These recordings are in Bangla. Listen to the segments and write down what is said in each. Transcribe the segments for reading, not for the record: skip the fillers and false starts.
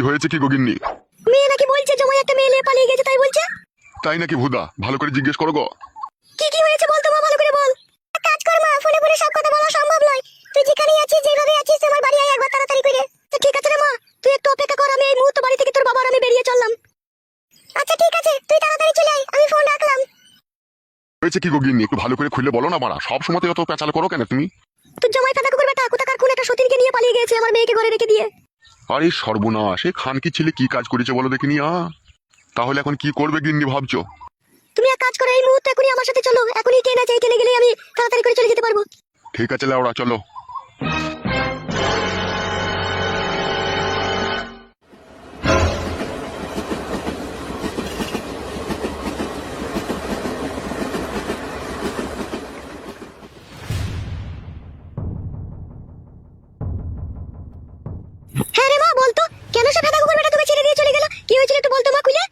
হয়েছে কি গগিন্নি? মেয়ে নাকি বলছে জমাই একটা মেয়ে নিয়ে পালিয়ে গেছে, তাই বলছে। তাই নাকি ভুদা? ভালো করে জিজ্ঞেস করো গো। কি হয়েছে বল তো মা, ভালো করে বল। এক কাজ কর মা, ফোনে ফোনে সব কথা বলা সম্ভব নয়। তুই যেখানেই আছিস, যেভাবে আছিস, আমার বাড়ি আয় একবার তাড়াতাড়ি করে। ঠিক আছে রে মা, তুই একটু অপেক্ষা কর, আমি এই মুহূর্তে বাড়ি থেকে তোর বাবা আর আমি বেরিয়ে চললাম। আচ্ছা ঠিক আছে, তুই তাড়াতাড়ি চলে আয়, আমি ফোন রাখলাম। হয়েছে কি গগিন্নি? একটু ভালো করে খুলে বলো না মারা, সব সময় অত পেঁচাল করো কেন তুমি? তোর জামাই ফাঁদা কুকুর বেটা কোথাকার কোন একটা সতীনকে নিয়ে পালিয়ে গেছে, আমার মেয়েকে ঘরে রেখে দিয়ে। আরে সর্বনাশ, এই খানকি ছেলে কি কাজ করেছে বলো দেখিনি। তাহলে এখন কি করবে গিন্নি ভাবছো? তুমি এক কাজ করো, এই মুহূর্তে এখনই আমার সাথে চলো, এখনই ট্রেন আছে, এই ট্রেনে গেলেই আমি তাড়াতাড়ি করে চলে যেতে পারবো। ঠিক আছে লাউড়া, চলো। হ্যাঁ রে মা, বলতো কেন সে ফাঁদা কুকুর বেটা তোকে ছেড়ে দিয়ে চলে গেল? কি হয়েছিল একটু বলতো মা খুলে।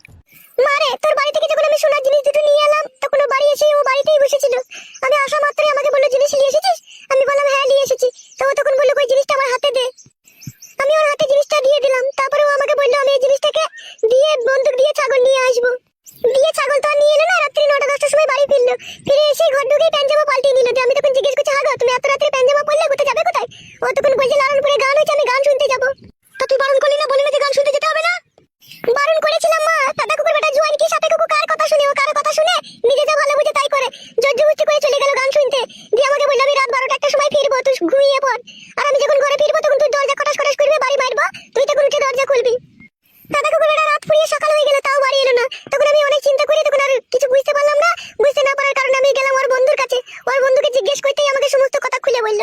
মারে, তোর বাড়ি থেকে যখন আমি সোনার জিনিস দুটো নিয়ে এলাম, তখন ও বাড়ি এসে ও বাড়িতেই বসেছিল। আমি আসা মাত্রই আমাকে বললো জিনিস নিয়ে এসেছিস? আমি বললাম হ্যাঁ নিয়ে এসেছি। তো ও তখন বললো ওই জিনিসটা আমার হাতে দে। আমি ওর হাতে জিনিসটা দিয়ে দিলাম, তারপরে ও আমাকে বললো আমি এই জিনিসটাকে দিয়ে বন্দুক দিয়ে ছাগল নিয়ে আসবো। দিয়ে ছাগল তো আর নিয়ে এলো না, রাত্রি 9টা-10টার সময় বাড়ি ফিরলো। ফিরে এসে ঘর ঢুকেই প্যান্ট-জামা পাল্টে নিল। আমি তখন জিজ্ঞেস করছি, হাগো তুমি এত রাত্রে প্যান্ট-জামা পরলে কোথায় যাবে কোথায়? ও তখন বলছে লালনপুরে গান হয়েছে, আমি গান শুনতে যাবো। তা তুই বারণ করলি না, বলি না যে গান শুনতে যেতে হবে না? বারণ করেছিলাম মা, দাদা কুকুর বেটা জুয়ান কি সাপে কুকুর কার কথা শুনে, ও কার কথা শুনে নিজে যা ভালো বুঝে তাই করে। জোরজবরদস্তি করে চলে গেল গান শুনতে। দিয়ে আমাকে বলল আমি রাত 12টা-1টার সময় ফিরবো, তুই ঘুমিয়ে পড়। আর আমি যখন ঘরে ফিরবো তখন তুই দরজা খটাস খটাস করবি, বাড়ি মারবো, তুই তখন উঠে দরজা খুলবি। দাদা কুকুর বেটা রাত ফুরিয়ে সকাল হয়ে গেল, তাও বাড়ি এলো না। তখন আমি অনেক চিন্তা করি, তখন আর কিছু বুঝতে পারলাম না। বুঝতে না পারার কারণে আমি গেলাম ওর বন্ধুর কাছে। ওর বন্ধুকে জিজ্ঞেস করতেই আমাকে সমস্ত কথা খুলে বলল।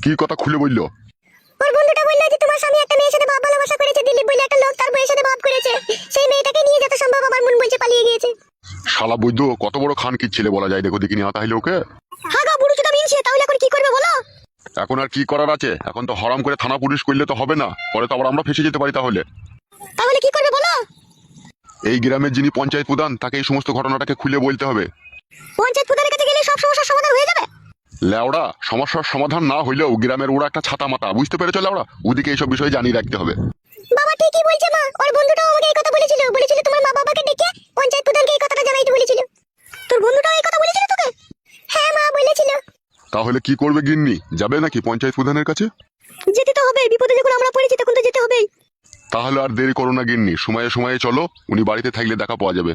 কি কথা খুলে বললো? ওর বন্ধুটা বলল যে তোমার স্বামী একটা মেয়ের সাথে ভাব ভালোবাসা করেছে, দিলীপ বলে একটা লোক, তার বউয়ের সাথে ভাব করেছে। সেই মেয়েটাকে নিয়ে যত সম্ভব আমার মন বলছে পালিয়ে গিয়েছে। শালা বৈদ্য, কত বড় খানকির ছেলে বলা যায় দেখো দেখিনি। তাহলে ওকে হাগা বুড়ো চোদা মিনছে, তাহলে এখন কি করবে বলো? এখন আর কি করার আছে? এখন তো হরাম করে থানা পুলিশ করলে তো হবে না, পরে তো আবার আমরা ফেসে যেতে পারি। তাহলে কি করবে বলো? এই গ্রামের যিনি পঞ্চায়েত প্রধান, তাকে এই সমস্ত ঘটনাটাকে খুলে বলতে হবে। পঞ্চায়েত প্রধানের কাছে গেলে সব সমস্যার সমাধান হয়ে যাবে? লেওড়া, সমস্যার সমাধান না হইলেও গ্রামের ওরা একটা ছাতা মাথা, বুঝতে পেরেছো লেওড়া? ওদিকে এইসব বিষয়ে জানিয়ে রাখতে হবে। বাবা ঠিকই বলছে মা, ওর বন্ধুটাও আমাকে এই কথা বলেছিল। বলেছিল তোমার মা বাবাকে ডেকে পঞ্চায়েত প্রধানকে এই কথাটা জানাইতে বলেছিল। তোর বন্ধুটাও এই কথা বলেছিল তোকে? হ্যাঁ মা বলেছিল। তাহলে কি করবে গিন্নি? যাবে নাকি পঞ্চায়েত প্রধানের কাছে? যেতে তো হবে, বিপদে যখন আমরা পড়েছি তখন তো যেতে হবেই। তাহলে আর দেরি করো না গিন্নি, সময়ে সময়ে চলো, উনি বাড়িতে থাকলে দেখা পাওয়া যাবে।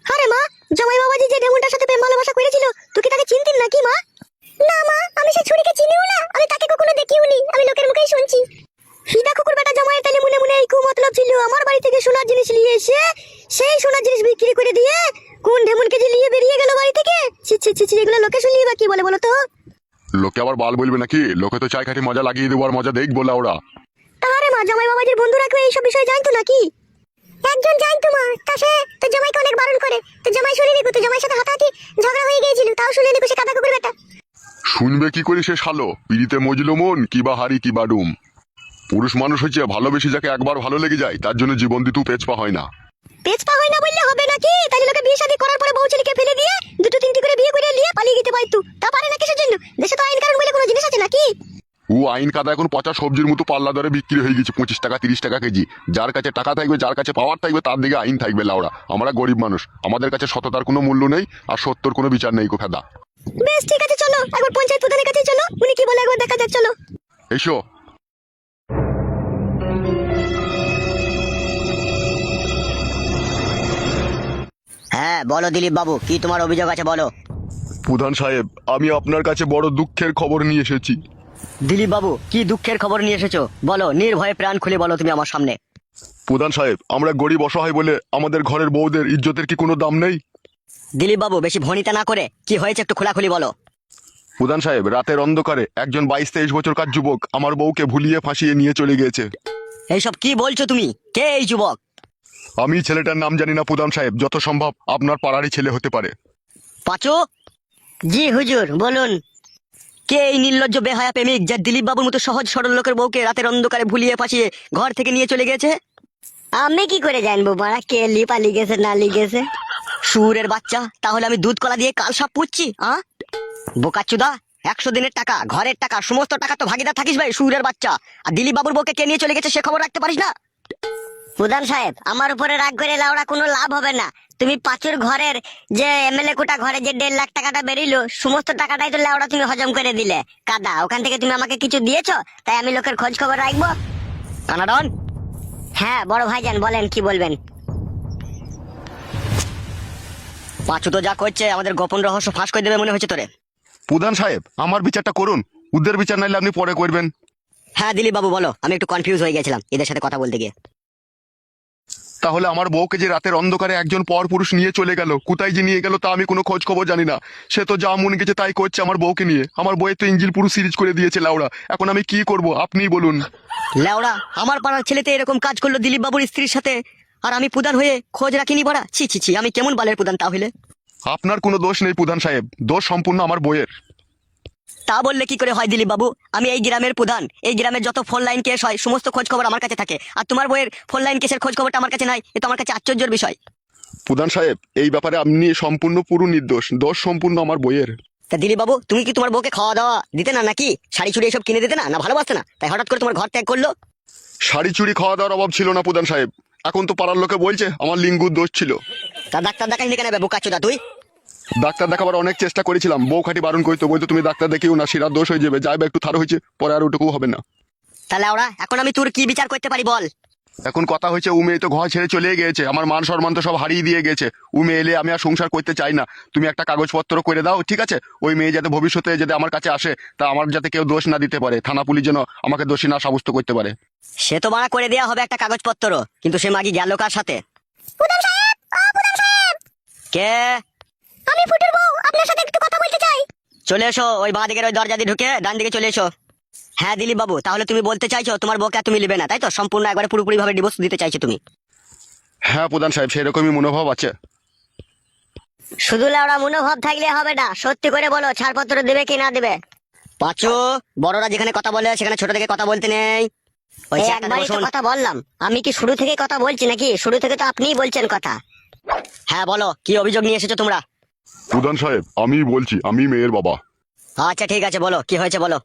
আরে মা, জামাই বাবাজি যে ডেমনটার সাথে প্রেম ভালোবাসা করেছিল, তুই কি তাকে চিনতিস নাকি মা? না মা, আমি সেই ছুরিকে চিনিও না, আমি তাকে কখনো দেখিও নি, আমি লোকের মুখেই শুনছি। ফিদা কুকুর বেটা জামাই তালে মনে মনে এই মতলব ছিল, আমার বাড়ি থেকে সোনার জিনিস নিয়ে এসে সেই সোনার জিনিস বিক্রি করে দিয়ে কোন ঢেমনকে যে নিয়ে বেরিয়ে গেল বাড়ি থেকে। ছি ছি ছি ছি, এগুলো লোকে শুনলি বা কি বলে বলো তো? লোকে আবার বাল বলবে নাকি? লোকে তো চাই খাটি মজা লাগিয়ে দেবো আর মজা দেখবো ওরা। তাহলে মা, জামাই বাবাজির বন্ধুরা কেউ এইসব বিষয়ে জানতো নাকি? একজন জানতো মা, তা সে তো জামাইকে অনেক বারণ করে। তো জামাই শুনে দেখো, তো জামাইয়ের সাথে হাতাহাতি ঝগড়া হয়ে গিয়েছিল, তাও শুনে দেখো সে কাদা কুকুর বেটা। শুনবে কি করে সে শালো? পিড়িতে মজলো মন, কিবা হারি কিবা ডুম। পুরুষ মানুষ হচ্ছে ভালোবেসে যাকে একবার ভালো লেগে যায় তার জন্য জীবন দিতেও পেছপা হয় না। পেছপা হয় না বললে হবে নাকি? তাহলে লোকে বিয়ে শাদী করার পরে বউ ছেলেকে ফেলে দিয়ে দুটো তিনটি করে বিয়ে করে নিয়ে পালিয়ে যেতে পারতো। তা পারে না কিসের জন্য? দেশে তো আইন কানুন বলে কোনো জিনিস আছে নাকি? ও আইন কাদা এখন পচা সবজির মতো পাল্লা দরে বিক্রি হয়ে গেছে, 25 টাকা 30 টাকা কেজি। যার কাছে টাকা থাকবে, যার কাছে পাওয়ার থাকবে, তার দিকে আইন থাকবে লাউড়া। আমরা গরিব মানুষ, আমাদের কাছে সততার কোনো মূল্য নেই, আর সত্যর কোনো বিচার নেই গো ফেদা। বেশ ঠিক আছে, চলো একবার পঞ্চায়েত প্রধানের কাছে চলো, উনি কি বলে একবার দেখা যাক, চলো। এসো। হ্যাঁ বলো দিলীপ বাবু, কি তোমার অভিযোগ আছে বলো। প্রধান সাহেব, আমি আপনার কাছে বড় দুঃখের খবর নিয়ে এসেছি। দিলীপ বাবু, কি দুঃখের খবর নিয়ে এসেছো বলো, নির্ভয়ে প্রাণ খুলে বলো তুমি আমার সামনে। প্রধান সাহেব, আমরা গরিব অসহায় বলে আমাদের ঘরের বউদের ইজ্জতের কি কোনো দাম নেই? দিলীপ বাবু, বেশি ভনিতা না করে কি হয়েছে একটু খোলাখুলি বলো। প্রধান সাহেব, রাতের অন্ধকারে একজন 22-23 বছরকার যুবক আমার বউকে ভুলিয়ে ফাঁসিয়ে নিয়ে চলে গিয়েছে। এইসব কি বলছো তুমি? কে এই যুবক? আমি ছেলেটার নাম জানি না প্রধান সাহেব, যত সম্ভব আপনার পাড়ারই ছেলে হতে পারে। পাঁচু। জি হুজুর বলুন। কে এই নির্লজ্জ বেহায়া প্রেমিক যে দিলীপ বাবুর মতো সহজ সরল লোকের বউকে রাতের অন্ধকারে ভুলিয়ে ফাঁসিয়ে ঘর থেকে নিয়ে চলে গেছে? আমি কি করে জানবো মারা কে পালিয়ে গেছে না লিগেছে? সুরের বাচ্চা, তাহলে আমি দুধ কলা দিয়ে কাল সব পুচ্ছি? বোকাচুদা, 100 দিনের টাকা, ঘরের টাকা, সমস্ত টাকা তো ভাগিদার থাকিস ভাই সুরের বাচ্চা। আর দিলীপ বাবুর বউকে কে নিয়ে চলে গেছে সে খবর রাখতে পারিস না? প্রধান সাহেব, আমার উপরে রাগ করে লাউড়া কোনো লাভ হবে না। তুমি পাঁচুর ঘরের যে এমএলএ কোটা ঘরে যে 1.5 লাখ টাকাটা বেরিলো, সমস্ত টাকাটাই তো লাউড়া তুমি হজম করে দিলে। কাদা, ওখান থেকে তুমি আমাকে কিছু দিয়েছো, তাই আমি লোকের খোঁজ খবর রাখবো। কানাডন, হ্যাঁ বড় ভাইজান, বলেন কি বলবেন। পাঁচু তো যা করছে আমাদের গোপন রহস্য ফাঁস করে দেবে মনে হচ্ছে তোরে। প্রধান সাহেব, আমার বিচারটা করুন, ওদের বিচার নাইলে আপনি পরে করবেন। হ্যাঁ দিলীপ বাবু বলো, আমি একটু কনফিউজ হয়ে গেছিলাম এদের সাথে কথা বলতে গিয়ে। তাহলে আমার বউকে যে রাতের অন্ধকারে একজন পর পুরুষ নিয়ে চলে গেল, কোথায় যে নিয়ে গেল তা আমি কোনো খোঁজ খবর জানি না। সে তো যা মনে গেছে তাই করছে আমার বউকে নিয়ে। আমার বউয়ের তো ইঞ্জিল পুরো সিরিজ করে দিয়েছে লাউড়া। এখন আমি কি করব আপনিই বলুন। লেওড়া, আমার পাড়ার ছেলেতে এরকম কাজ করলো দিলীপ বাবুর স্ত্রীর সাথে, আর আমি প্রধান হয়ে খোঁজ রাখিনি বড়া। ছি ছি ছি, আমি কেমন বালের প্রধান তাহলে? আপনার কোনো দোষ নেই প্রধান সাহেব, দোষ সম্পূর্ণ আমার বউয়ের। তা বললে কি করে হয় দিলীপ বাবু? আমি এই গ্রামের প্রধান, এই গ্রামের যত ফোন লাইন কেস হয় সমস্ত খোঁজ খবর আমার কাছে থাকে, আর তোমার বইয়ের ফোন লাইন কেসের খোঁজ খবরটা আমার কাছে নাই। এ তো আমার কাছে আশ্চর্যের বিষয়। প্রধান সাহেব, এই ব্যাপারে আপনি সম্পূর্ণ পুরো নির্দোষ, দোষ সম্পূর্ণ আমার বইয়ের। তা দিলীপ বাবু, তুমি কি তোমার বউকে খাওয়া দাওয়া দিতে না, নাকি শাড়ি চুড়ি এসব কিনে দিতে না, না ভালোবাসতে না, তাই হঠাৎ করে তোমার ঘর ত্যাগ করলো? শাড়ি চুড়ি খাওয়া দাওয়ার অভাব ছিল না প্রধান সাহেব। এখন তো পাড়ার লোকে বলছে আমার লিঙ্গুর দোষ ছিল। তা ডাক্তার দেখাইনি কেন বোকাচোদা তুই? ডাক্তার দেখাবার অনেক চেষ্টা করেছিলাম, বউ খাটি বারণ করতো, বলতো তুমি ডাক্তার দেখিও না, শিরার দোষ হয়ে যাবে, যাইবে একটু থারো হয়েছে, পরে আর ওটুকু হবে না। তাহলে ওরা এখন আমি তোর কি বিচার করতে পারি বল? এখন কথা হয়েছে ও মেয়ে তো ঘর ছেড়ে চলে গিয়েছে, আমার মান সম্মান তো সব হারিয়ে দিয়ে গেছে। ও মেয়ে এলে আমি আর সংসার করতে চাই না। তুমি একটা কাগজপত্র করে দাও, ঠিক আছে? ওই মেয়ে যাতে ভবিষ্যতে যাতে আমার কাছে আসে, তা আমার যাতে কেউ দোষ না দিতে পারে, থানা পুলিশ যেন আমাকে দোষী না সাব্যস্ত করতে পারে। সে তো মানা করে দেওয়া হবে একটা কাগজপত্র, কিন্তু সে মাগি গেল কার সাথে? প্রধান সাহেব, ও প্রধান সাহেব, কে? আমি ফুটুর বউ, আপনার সাথে একটু কথা বলতে চাই। চলে এসো, ওই বাঁ দিকের ওই দরজা দিয়ে ঢুকে ডান দিকে চলে এসো। হ্যাঁ দিলীপ বাবু, তাহলে তুমি বলতে চাইছো তোমার বউকে আর তুমি নেবে না, তাই তো? সম্পূর্ণ একবারে পুরোপুরি ভাবে ডিভোর্স দিতে চাইছো তুমি? হ্যাঁ প্রধান সাহেব, সেরকমই মনোভাব আছে। শুধু লাউড়া মনোভাব থাকলে হবে না, সত্যি করে বলো ছাড়পত্র দেবে কি না দেবে। পাঁচু, বড়রা যেখানে কথা বলে সেখানে ছোট থেকে কথা বলতে নেই। ওই এই চেয়ারটাতে একবারই তো বসুন। কথা বললাম, আমি কি শুরু থেকে কথা বলছি নাকি? শুরু থেকে তো আপনিই বলছেন কথা। হ্যাঁ বলো, কি অভিযোগ নিয়ে এসেছো তোমরা? প্রধান সাহেব, আমি বলছি, আমি মেয়ের বাবা। আচ্ছা ঠিক আছে, বলো কি হয়েছে বলো।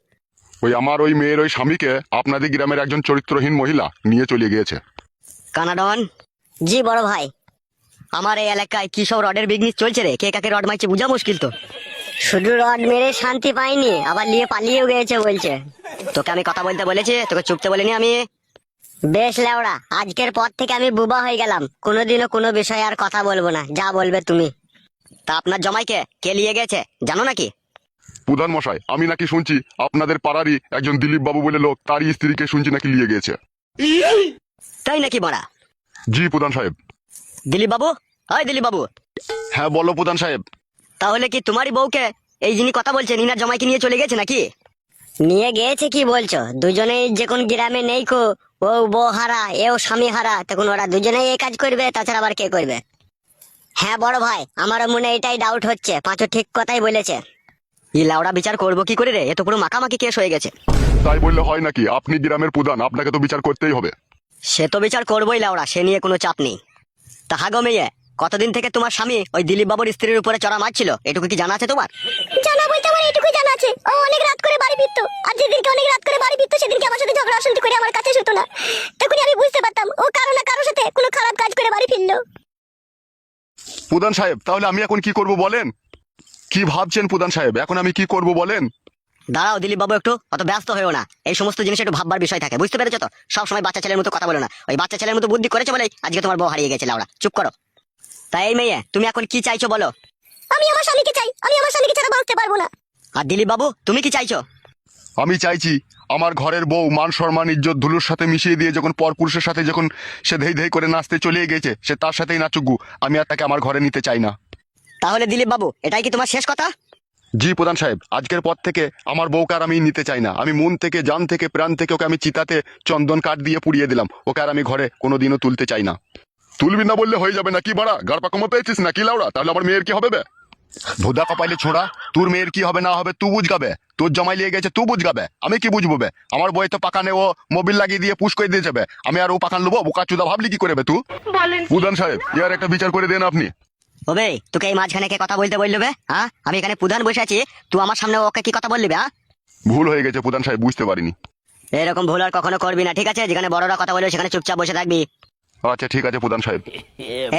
ওই মেয়ের ওই স্বামীকে আপনাদের গ্রামের একজন চরিত্রহীন মহিলা নিয়ে চলে গিয়েছে। কানাডন, জি বড় ভাই। আমার এই এলাকায় কি সব রডের বিজনেস চলছে রে? কে কাকে রড মারছে বোঝা মুশকিল তো। শুধু রড মেরে শান্তি পাইনি, আবার নিয়ে পালিয়েও গেছে বলছে। তোকে আমি কথা বলতে বলেছি, তোকে চুপতে বলিনি আমি। বেশ লেওড়া, আজকের পর থেকে আমি বুবা হয়ে গেলাম, কোনোদিনও কোনো বিষয়ে আর কথা বলবো না, যা বলবে তুমি। তা আপনার জামাইকে কে নিয়ে গেছে জানো নাকি? প্রধান মশাই, আমি নাকি শুনছি আপনাদের পাড়ারই একজন দিলীপ বাবু বলে লোক, তারই স্ত্রীকে শুনছি নাকি নিয়ে গিয়েছে। তাই নাকি বড়া? জি প্রধান সাহেব। দিলীপ বাবু, হয় দিলীপ বাবু, হ্যাঁ বলো প্রধান সাহেব। তাহলে কি তোমারই বউকে এই যিনি কথা বলছেন ইনার জামাইকে নিয়ে চলে গেছে নাকি? নিয়ে গেছে কি বলছো? দুজনেই যে কোন গ্রামে নেই কো, ও বউ হারা এও স্বামী হারা, তখন ওরা দুজনেই এই কাজ করবে, তাছাড়া আবার কে করবে? হ্যাঁ বড় ভাই, আমারও মনে এটাই ডাউট হচ্ছে, পাঁচু ঠিক কথাই বলেছে। ই লাউড়া বিচার করবো কি করে রে? এ তো পুরো মাখামাখি কেস হয়ে গেছে। তাই বললে হয় নাকি? আপনি গ্রামের প্রধান, আপনাকে তো বিচার করতেই হবে। সে তো বিচার করবোই লাউড়া, সে নিয়ে কোনো চাপ নেই। তা হাগো মেয়ে, কতদিন থেকে তোমার স্বামী ওই দিলীপ বাবুর স্ত্রীর উপরে চড়া মারছিল, এটুকু কি জানা আছে তোমার? জানা বলতে আমার এটুকুই জানা আছে, ও অনেক রাত করে বাড়ি ফিরতো, আর যেদিনকে অনেক রাত করে বাড়ি ফিরতো সেদিনকে আমার সাথে ঝগড়া অশান্তি করে আমার কাছে শুতো না। তখনই আমি বুঝতে পারতাম ও কারো না কারোর সাথে কোনো খারাপ কাজ করে বাড়ি ফিরলো। প্রধান সাহেব, তাহলে আমি এখন কি করব বলেন? কি ভাবছেন প্রধান সাহেব, এখন আমি কি করব বলেন? দাঁড়াও দিলীপ বাবু, একটু অত ব্যস্ত হয়েও না, এই সমস্ত জিনিস একটু ভাববার বিষয় থাকে, বুঝতে পেরেছো তো? সবসময় বাচ্চা ছেলের মতো কথা বলো না, ওই বাচ্চা ছেলের মতো বুদ্ধি করেছো বলেই আজকে তোমার বউ হারিয়ে গেছে লাউড়া। চুপ করো। তাই এই মেয়ে, তুমি এখন কি চাইছো বলো? আমি আমার স্বামীকে চাই, আমি আমার স্বামীকে ছাড়া বাঁচতে পারবো না। আর দিলীপ বাবু, তুমি কি চাইছো? আমি চাইছি আমার ঘরের বউ মান সম্মান ইজ্জত ধুলোর সাথে মিশিয়ে দিয়ে যখন পরপুরুষের সাথে যখন সে ধেই ধেই করে নাচতে চলে গেছে, সে তার সাথেই নাচুকু, আমি আর তাকে আমার ঘরে নিতে চাই না। তাহলে দিলীপ বাবু, এটাই কি তোমার শেষ কথা? জি প্রধান সাহেব, আজকের পর থেকে আমার বউকে আর আমি নিতে চাই না। আমি মন থেকে, জান থেকে, প্রাণ থেকে ওকে আমি চিতাতে চন্দন কাঠ দিয়ে পুড়িয়ে দিলাম। ওকে আর আমি ঘরে কোনোদিনও তুলতে চাই না। তুলবি না বললে হয়ে যাবে নাকি বাড়া? গাড় পাকামো পেয়েছিস নাকি লাউড়া? তাহলে আমার মেয়ের কি হবে বে? ভোদা কপাইলে ছোড়া, তোর মেয়ের কি হবে না হবে তুই বুঝগাবে। তোর জমাই লিয়ে গেছে তুই বুঝগাবে, আমি কি বুঝবো বে? আমার বই তো পাকানে ও মোবিল লাগিয়ে দিয়ে পুশ করে দিয়ে যাবে, আমি আর ও পাকান লবো? বোকা চুদা ভাবলি কি করে বে তুই? প্রধান সাহেব, ইয়ার একটা বিচার করে দেন আপনি। ওবে, তোকে এই মাঝখানে কে কথা বলতে বললো বে? হ্যাঁ, আমি এখানে প্রধান বসে আছি, তুই আমার সামনে ওকে কি কথা বললি বে? হ্যাঁ, ভুল হয়ে গেছে প্রধান সাহেব, বুঝতে পারিনি। এরকম ভুল আর কখনো করবি না, ঠিক আছে? যেখানে বড়রা কথা বলবে সেখানে চুপচাপ বসে থাকবি। আচ্ছা ঠিক আছে প্রধান সাহেব।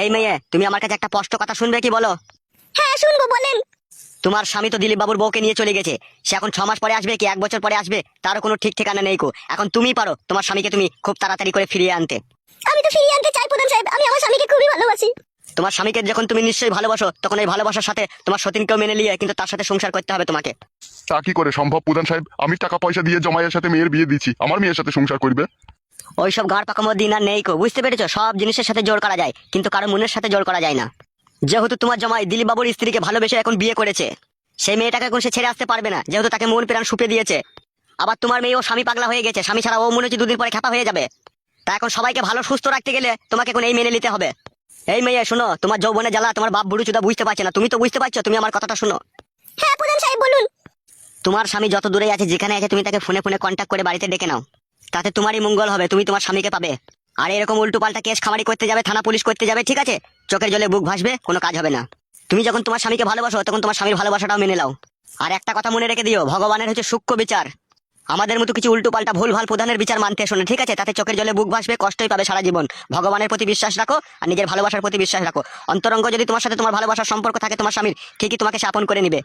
এই মেয়ে, তুমি আমার কাছে একটা স্পষ্ট কথা শুনবে কি বলো? হ্যাঁ শুনবো, বলেন। তোমার স্বামী তো দিলীপ বাবুর বউকে নিয়ে চলে গেছে। সে এখন 6 মাস পরে আসবে কি 1 বছর পরে আসবে তারও কোনো ঠিক ঠিকানা নেই কো। এখন তুমি পারো তোমার স্বামীকে তুমি খুব তাড়াতাড়ি করে ফিরিয়ে আনতে। আমি তো ফিরিয়ে আনতে চাই প্রধান সাহেব, আমি আমার স্বামীকে খুবই ভালোবাসি। তোমার স্বামীকে যখন তুমি নিশ্চয়ই ভালোবাসো, তখন এই ভালোবাসার সাথে তোমার সতীনকেও মেনে নিয়ে কিন্তু তার সাথে সংসার করতে হবে তোমাকে। তা কি করে সম্ভব প্রধান সাহেব? আমি টাকা পয়সা দিয়ে জমাইয়ের সাথে মেয়ের বিয়ে দিচ্ছি, আমার মেয়ের সাথে সংসার করবে? ওইসব গাঁড় পাকামো দিন আর নেই কো, বুঝতে পেরেছো? সব জিনিসের সাথে জোর করা যায়, কিন্তু কারো মনের সাথে জোর করা যায় না। যেহেতু তোমার জামাই দিলীপ বাবুর স্ত্রীকে ভালোবেসে এখন বিয়ে করেছে, সেই মেয়েটাকে এখন সে ছেড়ে আসতে পারবে না, যেহেতু তাকে মন প্রাণ সুপে দিয়েছে। আবার তোমার মেয়ে ও স্বামী পাগলা হয়ে গেছে, স্বামী ছাড়া ও মনে হচ্ছে 2 দিন পরে খ্যাপা হয়ে যাবে। তা এখন সবাইকে ভালো সুস্থ রাখতে গেলে তোমাকে এখন এই মেনে নিতে হবে। এই মেয়ে শোনো, তোমার যৌবনে জ্বালা তোমার বাপ বুড়ো চুদা বুঝতে পারছে না, তুমি তো বুঝতে পারছো। তুমি আমার কথাটা শোনো। হ্যাঁ প্রধান সাহেব বলুন। তোমার স্বামী যত দূরে আছে, যেখানে আছে, তুমি তাকে ফোনে ফোনে কন্ট্যাক্ট করে বাড়িতে ডেকে নাও। তাতে তোমারই মঙ্গল হবে, তুমি তোমার স্বামীকে পাবে। আর এরকম উল্টো পাল্টা কেস খামারি করতে যাবে, থানা পুলিশ করতে যাবে, ঠিক আছে? চোখের জলে বুক ভাসবে, কোনো কাজ হবে না। তুমি যখন তোমার স্বামীকে ভালোবাসো, তখন তোমার স্বামীর ভালোবাসাটাও মেনে নাও। আর একটা কথা মনে রেখে দিও, ভগবানের হচ্ছে সূক্ষ্ম বিচার। আমাদের মতো কিছু উল্টো পাল্টা ভুল ভাল প্রধানের বিচার মানতে এসো না, ঠিক আছে? তাতে চোখের জলে বুক ভাসবে, কষ্টই পাবে সারা জীবন। ভগবানের প্রতি বিশ্বাস রাখো আর নিজের ভালোবাসার প্রতি বিশ্বাস রাখো। অন্তরঙ্গ যদি তোমার সাথে তোমার ভালোবাসার সম্পর্ক থাকে তোমার স্বামীর, ঠিকই তোমাকে সে আপন করে নিবে।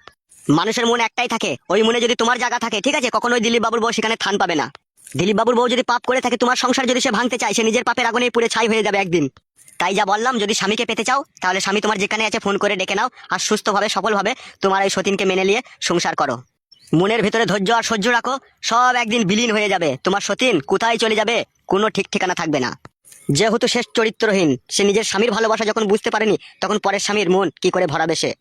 মানুষের মন একটাই থাকে, ওই মনে যদি তোমার জায়গা থাকে, ঠিক আছে, কখনোই দিলীপ বাবুর বউ সেখানে থান পাবে না। দিলীপ বাবুর বউ যদি পাপ করে থাকে, তোমার সংসার যদি সে ভাঙতে চায়, সে নিজের পাপের আগুনে পুড়ে ছাই হয়ে যাবে একদিন। তাই যা বললাম, যদি স্বামীকে পেতে চাও, তাহলে স্বামী তোমার যেখানে আছে ফোন করে ডেকে নাও, আর সুস্থভাবে সফলভাবে তোমার এই সতীনকে মেনে নিয়ে সংসার করো। মনের ভিতরে ধৈর্য আর সহ্য রাখো, সব একদিন বিলীন হয়ে যাবে। তোমার সতীন কোথায় চলে যাবে কোনো ঠিক ঠিকানা থাকবে না। যেহেতু শেষ চরিত্রহীন, সে নিজের স্বামীর ভালোবাসা যখন বুঝতে পারেনি, তখন পরের স্বামীর মন কি করে ভরাবে সে?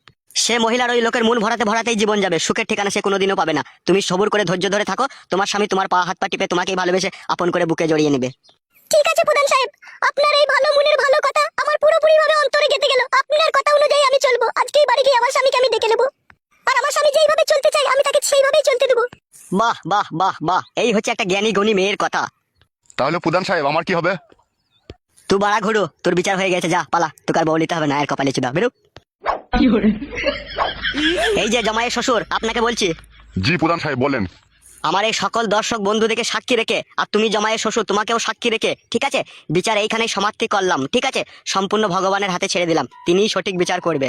সে মহিলার ওই লোকের মন ভরাতে ভরাতেই জীবন যাবে, সুখের ঠিকানা সে কোনোদিনও পাবে না। তুমি সবুর করে ধৈর্য ধরে থাকো, তোমার স্বামী তোমার পা হাত পা টিপে তোমাকেই ভালোবেসে আপন করে বুকে জড়িয়ে নেবে। ঠিক আছে প্রধান সাহেব, আপনার এই ভালো মনের ভালো কথা আমার পুরোপুরি ভাবে অন্তরে গেঁথে গেল। আপনার কথা অনুযায়ী আমি চলবো। আজকেই বাড়ি গিয়ে আমার স্বামীকে আমি ডেকে নেবো, আর আমার স্বামী যেইভাবে চলতে চাই আমি তাকে সেইভাবেই চলতে দেবো। বাহ বাহ বাহ বাহ, এই হচ্ছে একটা জ্ঞানী গুণী মেয়ের কথা। তাহলে প্রধান সাহেব আমার কি হবে? তুই বাড়া ঘুরো, তোর বিচার হয়ে গেছে, যা পালা, তোকে আর বউ নিতে হবে না, আর কপালে চুদা বেরো। এই যে জামাইয়ের শ্বশুর, আপনাকে বলছি। জি প্রধান সাহেব বলেন। আমার এই সকল দর্শক বন্ধুদেরকে সাক্ষী রেখে, আর তুমি জামাইয়ের শ্বশুর তোমাকেও সাক্ষী রেখে, ঠিক আছে, বিচার এইখানেই সমাপ্তি করলাম, ঠিক আছে? সম্পূর্ণ ভগবানের হাতে ছেড়ে দিলাম, তিনিই সঠিক বিচার করবে।